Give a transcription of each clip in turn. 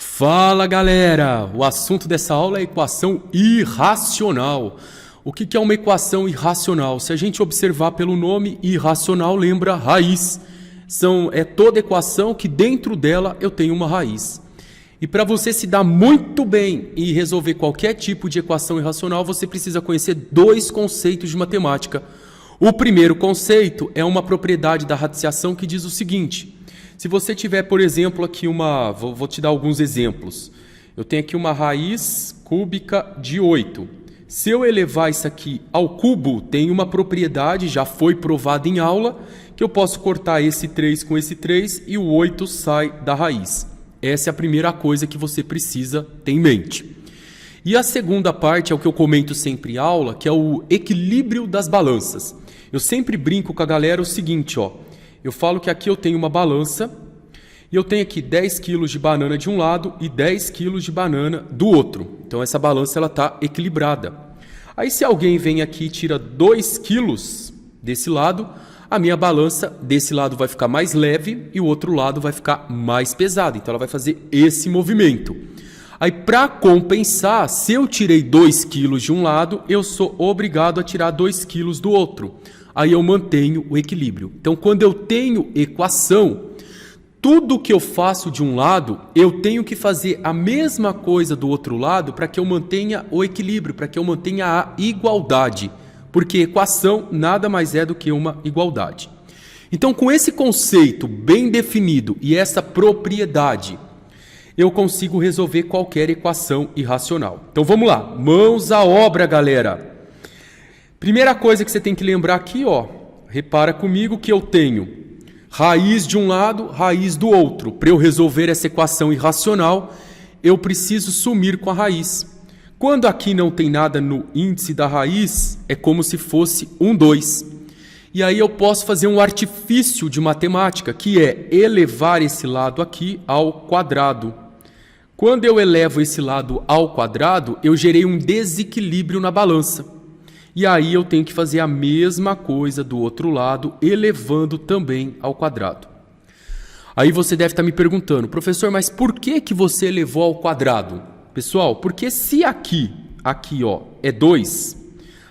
Fala galera! O assunto dessa aula é equação irracional. O que é uma equação irracional? Se a gente observar pelo nome, irracional lembra raiz. É toda equação que dentro dela eu tenho uma raiz. E para você se dar muito bem e resolver qualquer tipo de equação irracional, você precisa conhecer dois conceitos de matemática. O primeiro conceito é uma propriedade da radiciação que diz o seguinte: se você tiver, por exemplo, aqui vou te dar alguns exemplos. Eu tenho aqui uma raiz cúbica de 8. Se eu elevar isso aqui ao cubo, tem uma propriedade, já foi provada em aula, que eu posso cortar esse 3 com esse 3 e o 8 sai da raiz. Essa é a primeira coisa que você precisa ter em mente. E a segunda parte é o que eu comento sempre em aula, que é o equilíbrio das balanças. Eu sempre brinco com a galera o seguinte, ó. Eu falo que aqui eu tenho uma balança e eu tenho aqui 10 quilos de banana de um lado e 10 quilos de banana do outro. Então essa balança está equilibrada. Aí se alguém vem aqui e tira 2 quilos desse lado, a minha balança desse lado vai ficar mais leve e o outro lado vai ficar mais pesado. Então ela vai fazer esse movimento. Aí para compensar, se eu tirei 2 quilos de um lado, eu sou obrigado a tirar 2 quilos do outro. Aí eu mantenho o equilíbrio. Então, quando eu tenho equação, tudo que eu faço de um lado, eu tenho que fazer a mesma coisa do outro lado para que eu mantenha o equilíbrio, para que eu mantenha a igualdade. Porque equação nada mais é do que uma igualdade. Então, com esse conceito bem definido e essa propriedade, eu consigo resolver qualquer equação irracional. Então, vamos lá. Mãos à obra, galera! Primeira coisa que você tem que lembrar aqui, ó, repara comigo que eu tenho raiz de um lado, raiz do outro. Para eu resolver essa equação irracional, eu preciso sumir com a raiz. Quando aqui não tem nada no índice da raiz, é como se fosse 2. E aí eu posso fazer um artifício de matemática, que é elevar esse lado aqui ao quadrado. Quando eu elevo esse lado ao quadrado, eu gerei um desequilíbrio na balança. E aí eu tenho que fazer a mesma coisa do outro lado, elevando também ao quadrado. Aí você deve estar me perguntando, professor, mas por que você elevou ao quadrado? Pessoal, porque se aqui ó, é 2,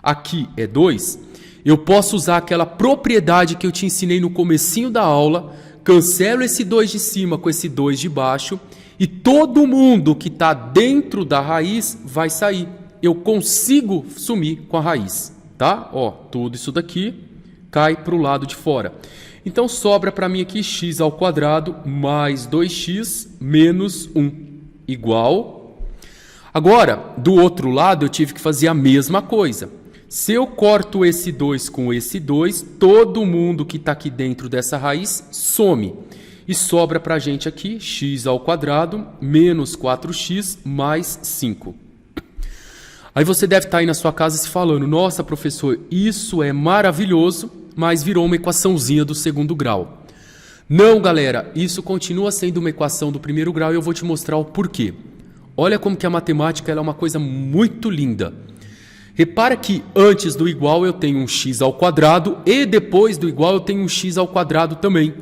aqui é 2, eu posso usar aquela propriedade que eu te ensinei no comecinho da aula, cancelo esse 2 de cima com esse 2 de baixo, e todo mundo que está dentro da raiz vai sair. Eu consigo sumir com a raiz, tá? Ó, tudo isso daqui cai para o lado de fora. Então, sobra para mim aqui x ao quadrado mais 2x menos 1 igual. Agora, do outro lado, eu tive que fazer a mesma coisa. Se eu corto esse 2 com esse 2, todo mundo que está aqui dentro dessa raiz some. E sobra para a gente aqui x ao quadrado menos 4x mais 5. Aí você deve estar aí na sua casa se falando, nossa, professor, isso é maravilhoso, mas virou uma equaçãozinha do segundo grau. Não, galera, isso continua sendo uma equação do primeiro grau e eu vou te mostrar o porquê. Olha como que a matemática ela é uma coisa muito linda. Repara que antes do igual eu tenho um x ao quadrado e depois do igual eu tenho um x ao quadrado também.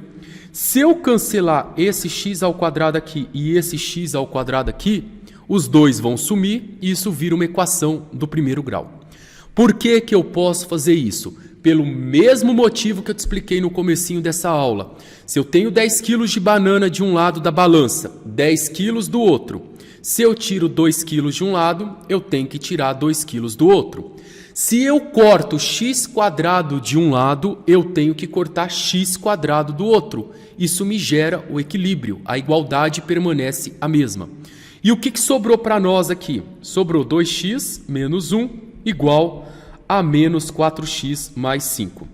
Se eu cancelar esse x ao quadrado aqui e esse x ao quadrado aqui, os dois vão sumir e isso vira uma equação do primeiro grau. Por que eu posso fazer isso? Pelo mesmo motivo que eu te expliquei no comecinho dessa aula. Se eu tenho 10 quilos de banana de um lado da balança, 10 quilos do outro. Se eu tiro 2 quilos de um lado, eu tenho que tirar 2 quilos do outro. Se eu corto x quadrado de um lado, eu tenho que cortar x quadrado do outro. Isso me gera o equilíbrio, a igualdade permanece a mesma. E o que sobrou para nós aqui? Sobrou 2x menos 1 igual a menos 4x mais 5.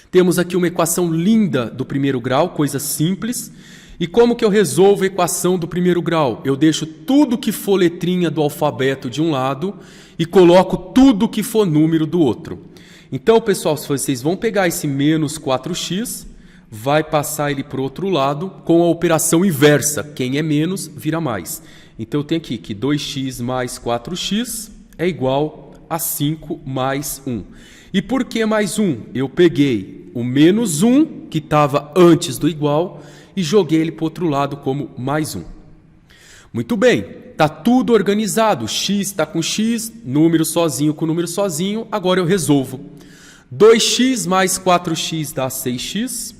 Temos aqui uma equação linda do primeiro grau, coisa simples. E como que eu resolvo a equação do primeiro grau? Eu deixo tudo que for letrinha do alfabeto de um lado e coloco tudo que for número do outro. Então, pessoal, se vocês vão pegar esse menos 4x, vai passar ele para o outro lado com a operação inversa. Quem é menos, vira mais. Então, eu tenho aqui que 2x mais 4x é igual a 5 mais 1. E por que mais 1? Eu peguei o menos 1, que estava antes do igual, e joguei ele para o outro lado como mais 1. Muito bem, está tudo organizado. X está com X, número sozinho com número sozinho. Agora eu resolvo. 2x mais 4x dá 6x.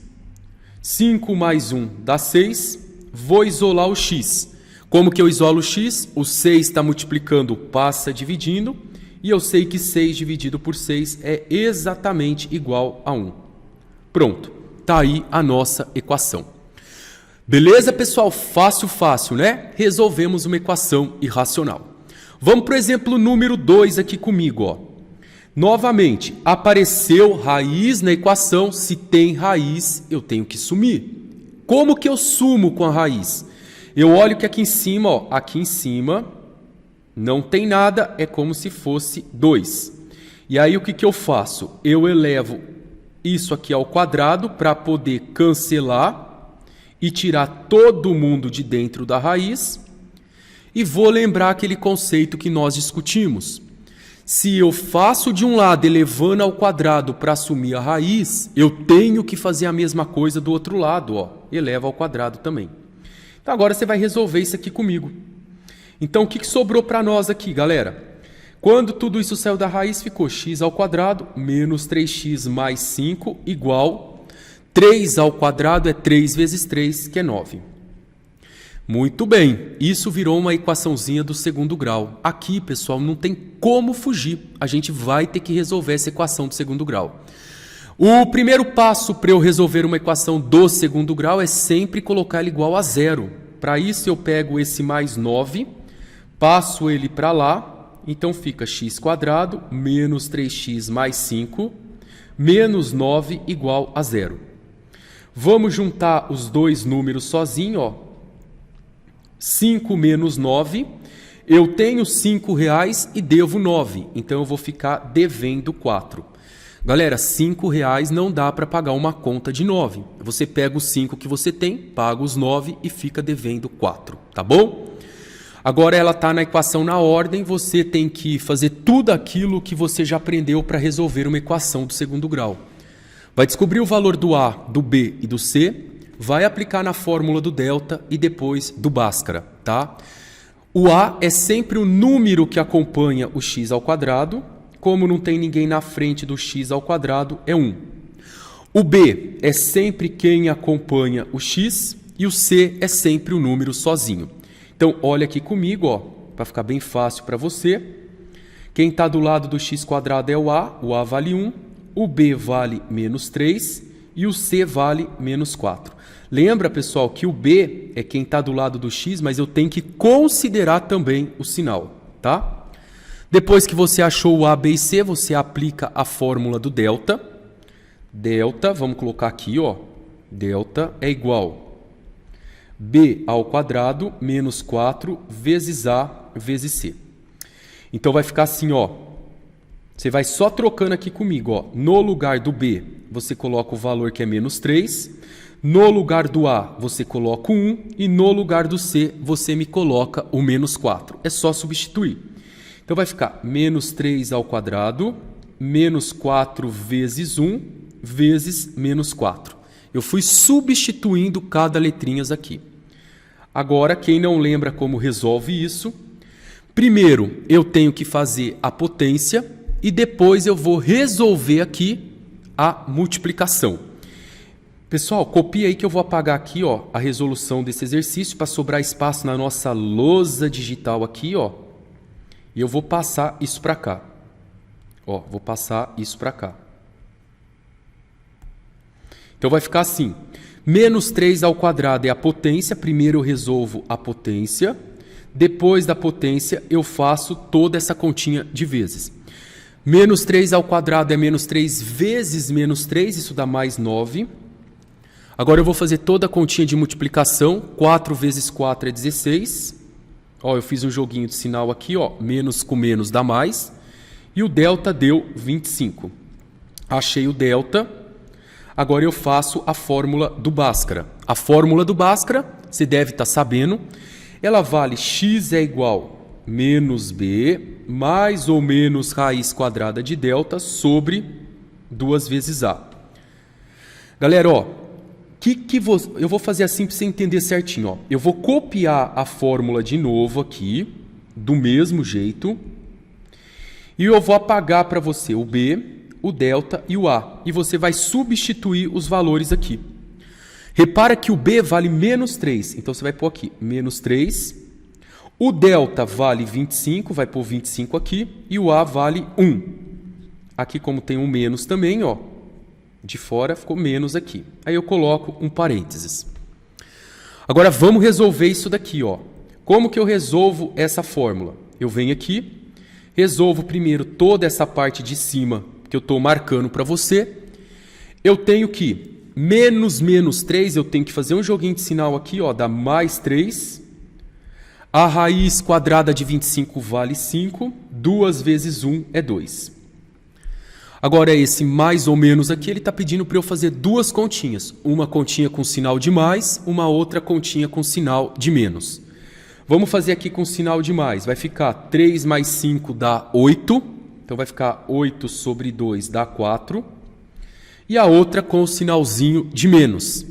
5 mais 1 dá 6. Vou isolar o x. Como que eu isolo o x? O 6 está multiplicando, passa dividindo. E eu sei que 6 dividido por 6 é exatamente igual a 1. Pronto, está aí a nossa equação. Beleza, pessoal? Fácil, fácil, né? Resolvemos uma equação irracional. Vamos para o exemplo número 2 aqui comigo, ó. Novamente, apareceu raiz na equação. Se tem raiz, eu tenho que sumir. Como que eu sumo com a raiz? Eu olho que aqui em cima, ó, aqui em cima não tem nada, é como se fosse 2. E aí o que eu faço? Eu elevo isso aqui ao quadrado para poder cancelar e tirar todo mundo de dentro da raiz. E vou lembrar aquele conceito que nós discutimos. Se eu faço de um lado elevando ao quadrado para assumir a raiz, eu tenho que fazer a mesma coisa do outro lado, ó, eleva ao quadrado também. Então agora você vai resolver isso aqui comigo. Então o que sobrou para nós aqui, galera? Quando tudo isso saiu da raiz, ficou x ao quadrado menos 3x mais 5 igual 3 ao quadrado é 3 vezes 3, que é 9. Muito bem, isso virou uma equaçãozinha do segundo grau. Aqui, pessoal, não tem como fugir. A gente vai ter que resolver essa equação do segundo grau. O primeiro passo para eu resolver uma equação do segundo grau é sempre colocar ela igual a zero. Para isso, eu pego esse mais 9, passo ele para lá, então fica x² menos 3x mais 5, menos 9 igual a zero. Vamos juntar os dois números sozinho, ó. 5 menos 9, eu tenho R$5 e devo 9, então eu vou ficar devendo 4. Galera, R$5 não dá para pagar uma conta de 9. Você pega os 5 que você tem, paga os 9 e fica devendo 4, tá bom? Agora ela está na equação na ordem, você tem que fazer tudo aquilo que você já aprendeu para resolver uma equação do segundo grau. Vai descobrir o valor do A, do B e do C, vai aplicar na fórmula do delta e depois do Bhaskara, tá? O A é sempre o número que acompanha o x ao quadrado, como não tem ninguém na frente do x ao quadrado, é 1. O B é sempre quem acompanha o x e o C é sempre o número sozinho. Então, olha aqui comigo, ó, para ficar bem fácil para você. Quem está do lado do x² é o A vale 1, o B vale menos 3 e o C vale menos 4. Lembra, pessoal, que o B é quem está do lado do x, mas eu tenho que considerar também o sinal, tá? Depois que você achou o A, B e C, você aplica a fórmula do delta. Delta, vamos colocar aqui, ó. Delta é igual B ao quadrado menos 4 vezes A vezes C. Então vai ficar assim, ó. Você vai só trocando aqui comigo, ó. No lugar do B, você coloca o valor que é menos 3. No lugar do A, você coloca o 1. E no lugar do C, você me coloca o menos 4. É só substituir. Então vai ficar menos 3 ao quadrado, menos 4 vezes 1, vezes menos 4. Eu fui substituindo cada letrinha aqui. Agora, quem não lembra como resolve isso, primeiro eu tenho que fazer a potência e depois eu vou resolver aqui a multiplicação. Pessoal, copia aí que eu vou apagar aqui, ó, a resolução desse exercício para sobrar espaço na nossa lousa digital aqui, ó. E eu vou passar isso para cá. Ó, vou passar isso para cá. Então vai ficar assim. Menos 3 ao quadrado é a potência. Primeiro eu resolvo a potência. Depois da potência eu faço toda essa continha de vezes. Menos 3 ao quadrado é menos 3 vezes menos 3. Isso dá mais 9. Agora eu vou fazer toda a continha de multiplicação. 4 vezes 4 é 16. Ó, eu fiz um joguinho de sinal aqui, ó. Menos com menos dá mais. E o delta deu 25. Achei o delta. Agora eu faço a fórmula do Bhaskara. A fórmula do Bhaskara, você deve estar sabendo, ela vale x é igual menos b mais ou menos raiz quadrada de delta sobre 2 vezes a. Galera, ó, Eu vou fazer assim para você entender certinho. Ó. Eu vou copiar a fórmula de novo aqui, do mesmo jeito. E eu vou apagar para você o B, o delta e o A. E você vai substituir os valores aqui. Repara que o B vale menos 3. Então você vai pôr aqui, menos 3. O delta vale 25, vai pôr 25 aqui. E o A vale 1. Aqui como tem um menos também, ó. De fora ficou menos aqui. Aí eu coloco um parênteses. Agora vamos resolver isso daqui, ó. Como que eu resolvo essa fórmula? Eu venho aqui, resolvo primeiro toda essa parte de cima que eu estou marcando para você. Eu tenho que menos 3, eu tenho que fazer um joguinho de sinal aqui, ó, dá mais 3. A raiz quadrada de 25 vale 5. 2 vezes 1 é 2. Agora esse mais ou menos aqui, ele está pedindo para eu fazer duas continhas. Uma continha com sinal de mais, uma outra continha com sinal de menos. Vamos fazer aqui com sinal de mais. Vai ficar 3 mais 5 dá 8. Então vai ficar 8 sobre 2 dá 4. E a outra com o sinalzinho de menos.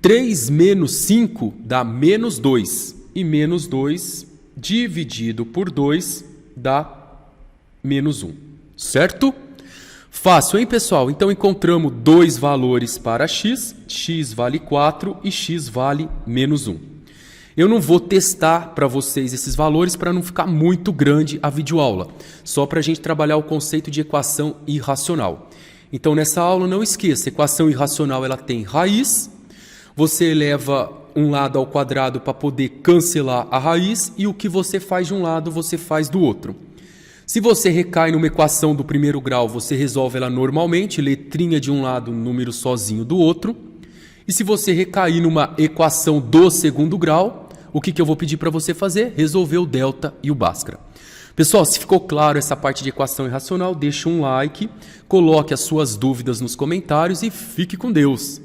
3 menos 5 dá menos 2. E menos 2 dividido por 2 dá menos 1. Certo? Fácil, hein, pessoal? Então, encontramos dois valores para x. X vale 4 e x vale menos 1. Eu não vou testar para vocês esses valores para não ficar muito grande a videoaula. Só para a gente trabalhar o conceito de equação irracional. Então, nessa aula, não esqueça, equação irracional ela tem raiz. Você eleva um lado ao quadrado para poder cancelar a raiz. E o que você faz de um lado, você faz do outro. Se você recai numa equação do primeiro grau, você resolve ela normalmente, letrinha de um lado, número sozinho do outro. E se você recair numa equação do segundo grau, o que eu vou pedir para você fazer? Resolver o delta e o Bhaskara. Pessoal, se ficou claro essa parte de equação irracional, deixa um like, coloque as suas dúvidas nos comentários e fique com Deus.